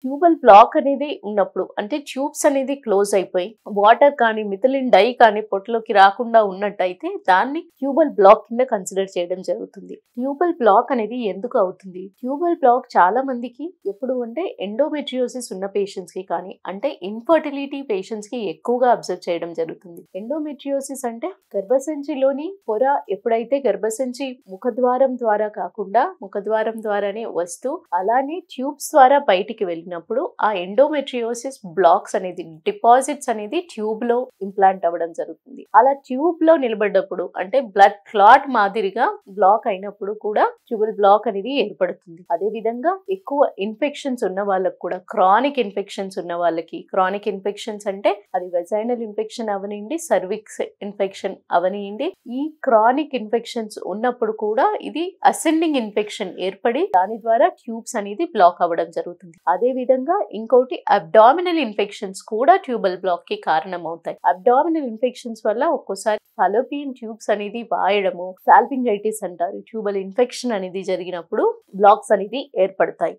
Tubal black అనేది ఉన్నప్పుడు అంటే ట్యూబ్స్ అనేది క్లోజ్ అయిపోయి వాటర్ కానీ మిథిలిన్ డై కానీ పొట్టలోకి రాకుండా ఉన్నట్టయితే దాన్ని ట్యూబల్ బ్లాక్ కింద కన్సిడర్ చేయడం జరుగుతుంది. ట్యూబల్ బ్లాక్ అనేది ఎందుకు అవుతుంది? ట్యూబల్ బ్లాక్ చాలా మందికి ఎప్పుడు అంటే ఎండోమెట్రియోసిస్ ఉన్న పేషెంట్స్ కి కానీ అంటే ఇన్ఫర్టిలిటీ పేషెంట్స్ కి ఎక్కువగా అబ్జర్వ్ చేయడం జరుగుతుంది. ఎండోమెట్రియోసిస్ అంటే గర్భసంచిలోని పొర ఎప్పుడైతే గర్భసంచి ముఖద్వారం ద్వారా కాకుండా ముఖద్వారం ద్వారానే వస్తూ అలానే ట్యూబ్స్ ద్వారా బయటికి వెళ్ళినప్పుడు ఆ ఎండోమెట్రియోసిస్ బ్లాక్స్ అనేది డిపాజిట్స్ అనేది ట్యూబ్ లో ఇంప్లాంట్ అవ్వడం జరుగుతుంది. అలా ట్యూబ్ లో నిలబడ్డప్పుడు అంటే బ్లడ్ క్లాట్ మాదిరిగా బ్లాక్ అయినప్పుడు కూడా ట్యూబల్ బ్లాక్ అనేది ఏర్పడుతుంది. అదే విధంగా ఎక్కువ ఇన్ఫెక్షన్స్ ఉన్న వాళ్ళకి కూడా క్రానిక్ ఇన్ఫెక్షన్స్ ఉన్న వాళ్ళకి క్రానిక్ ఇన్ఫెక్షన్స్ అంటే అది వెజైనల్ ఇన్ఫెక్షన్ అవనివ్వండి సర్విక్స్ ఇన్ఫెక్షన్ అవనివ్వండి ఈ క్రానిక్ ఇన్ఫెక్షన్స్ ఉన్నప్పుడు కూడా ఇది అసెండింగ్ ఇన్ఫెక్షన్ ఏర్పడి దాని ద్వారా ట్యూబ్స్ అనేది బ్లాక్ అవ్వడం జరుగుతుంది. అదే విధంగా ఇంకోటి అబ్డామినల్ ఇన్ఫెక్షన్స్ కూడా ట్యూబల్ బ్లాక్ కి కారణం అవుతాయి. అబ్డామినల్ ఇన్ఫెక్షన్స్ వల్ల ఒక్కోసారి ఫలోపియన్ ట్యూబ్స్ అనేది వాయడము సాల్పింగైటిస్ అంటారు. ట్యూబల్ ఇన్ఫెక్షన్ అనేది జరిగినప్పుడు బ్లాక్స్ అనేది ఏర్పడతాయి.